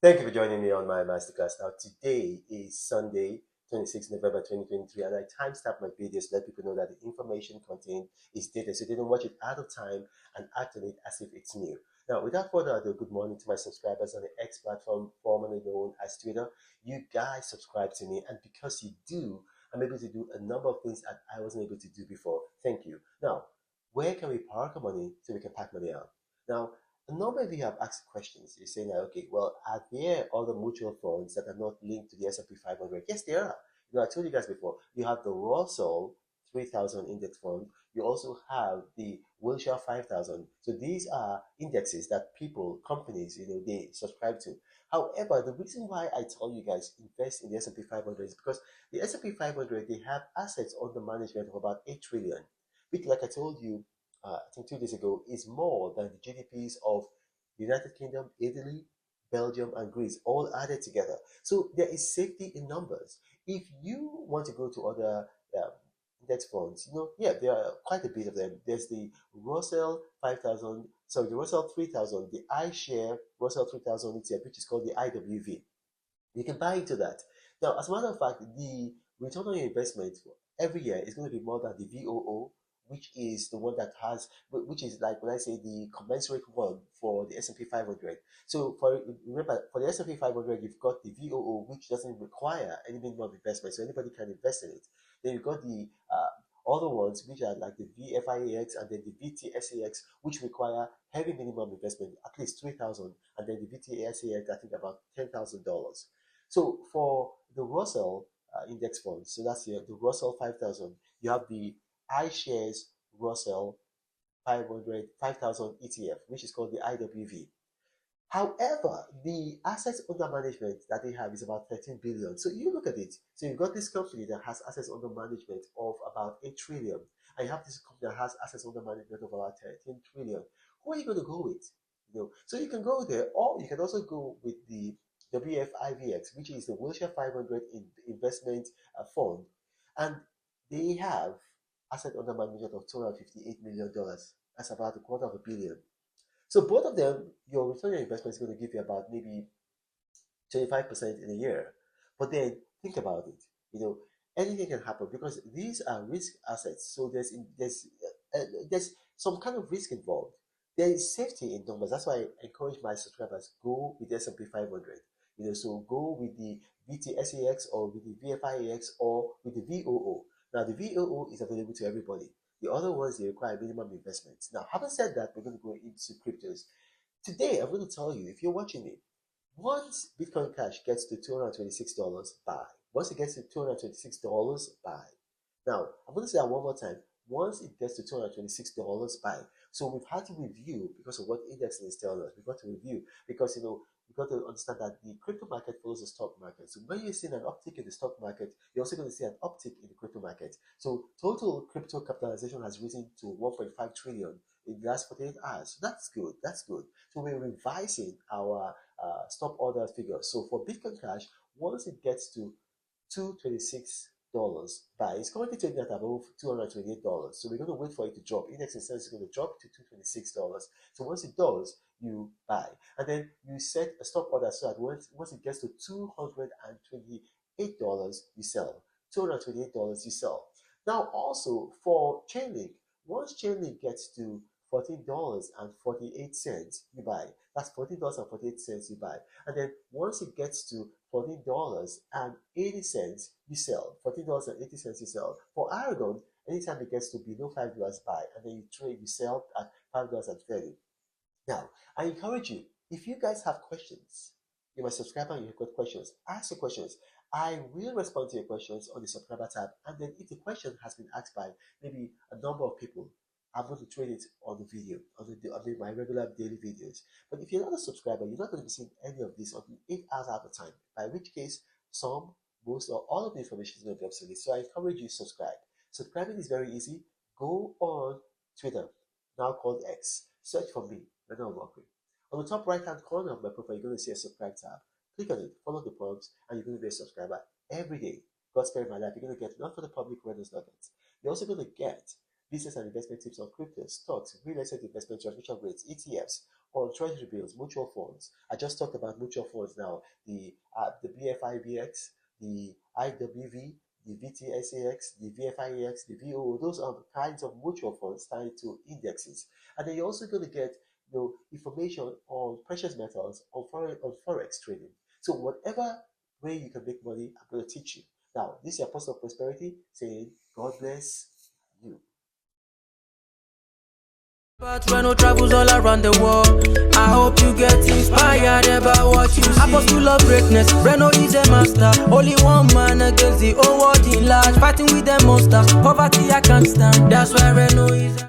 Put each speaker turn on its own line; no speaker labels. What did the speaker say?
Thank you for joining me on my masterclass. Now, today is Sunday, 26th November 2023, and I timestamp my videos to let people know that the information contained is dated, so they don't watch it out of time and act on it as if it's new. Now, without further ado, good morning to my subscribers on the X platform, formerly known as Twitter. You guys subscribe to me, and because you do, I'm able to do a number of things that I wasn't able to do before. Thank you. Now, where can we park our money so we can pack money out? Now, a number of you have asked questions. You're saying, that, okay, well, are there other mutual funds that are not linked to the S&P 500? Yes, there are. I told you guys before, you have the Russell 3000 index fund. You also have the Wilshire 5000. So these are indexes that people, companies, they subscribe to. However, the reason why I tell you guys invest in the S&P 500 is because the S&P 500, they have assets under management of about 8 trillion, which, like I told you, I think 2 days ago, is more than the GDPs of United Kingdom, Italy, Belgium, and Greece all added together. So there is safety in numbers. If you want to go to other um, index funds, yeah, there are quite a bit of them. There's the Russell 5000, sorry, the Russell 3000, the iShare Russell 3000 ETF, which is called the IWV. You can buy into that. Now, as a matter of fact, the return on your investment every year is going to be more than the VOO, which is the one that has, which is like when I say the commensurate one for the S&P 500. So for remember, for the S&P 500, you've got the VOO, which doesn't require any minimum investment, so anybody can invest in it. Then you've got the other ones, which are like the VFIAX and then the VTSAX, which require heavy minimum investment, at least 3,000, and then the VTSAX, I think about $10,000. So for the Russell index funds, so that's the Russell 5000, you have the iShares Russell 500 5000 ETF, which is called the IWV. However, the assets under management that they have is about 13 billion. So you look at it. So you've got this company that has assets under management of about 8 trillion. And you have this company that has assets under management of about 13 trillion. Who are you going to go with? So you can go there, or you can also go with the WFIVX, which is the Wilshire 500 investment fund. And they have asset under management of $258 million. That's about a quarter of a billion. So both of them, your return on your investment is going to give you about maybe 25% in a year. But then think about it. Anything can happen because these are risk assets. So there's some kind of risk involved. There is safety in numbers. That's why I encourage my subscribers, go with the S&P 500. So go with the VTSAX or with the VFIAX or with the VOO. Now the VOO is available to everybody. The other ones, they require minimum investments. Now, having said that, we're going to go into cryptos. Today, I'm going to tell you, if you're watching me, once Bitcoin Cash gets to $226, buy. Once it gets to $226, buy. Now, I'm going to say that one more time. Once it gets to $226, buy. So we've had to review because of what indexing is telling us. We've got to review because, we've got to understand that the crypto market follows the stock market. So when you're seeing an uptick in the stock market, you're also going to see an uptick in the crypto market. So total crypto capitalization has risen to 1.5 trillion in the last 48 hours. So that's good. That's good. So we're revising our stop order figure. So for Bitcoin Cash, once it gets to $226 buy, it's currently trading at above $228. So we're going to wait for it to drop. Index instead is going to drop to $226. So once it does, you buy. And then you set a stop order so that once it gets to $228, you sell. $228, you sell. Now also for Chainlink, once Chainlink gets to $14.48, you buy. That's $14.48 you buy. And then once it gets to $14.80, you sell. $14.80 you sell. For Aragon, anytime it gets to below $5, buy. And then you sell at $5.30. Now, I encourage you, if you guys have questions, you're my subscriber and you've got questions, ask your questions. I will respond to your questions on the subscriber tab. And then if the question has been asked by maybe a number of people, I'm going to trade it on the video, on my regular daily videos. But if you're not a subscriber, you're not going to be seeing any of this until 8 hours at a time, by which case some, most, or all of the information is going to be obsolete. So I encourage you to subscribe. Subscribing is very easy. Go on Twitter, now called X. Search for me, Renan Walker. On the top right hand corner of my profile, you're going to see a subscribe tab. Click on it, follow the prompts, and you're going to be a subscriber every day. God spare my life. You're going to get not for the public awareness nuggets. You're also going to get business and investment tips on crypto, stocks, real estate investment, transmission rates, ETFs, on treasury bills, mutual funds. I just talked about mutual funds now. The BFIBX, the IWV, the VTSAX, the VFIEX, the VOO. Those are the kinds of mutual funds tied to indexes. And then you're also going to get information on precious metals, on forex trading. So whatever way you can make money, I'm going to teach you. Now, this is Apostle of Prosperity saying, God bless you.
But Reno travels all around the world. I hope you get inspired about what you see. Apostle of greatness, Reno is a master. Only one man against the whole world in large. Fighting with the monsters, poverty I can't stand. That's why Reno is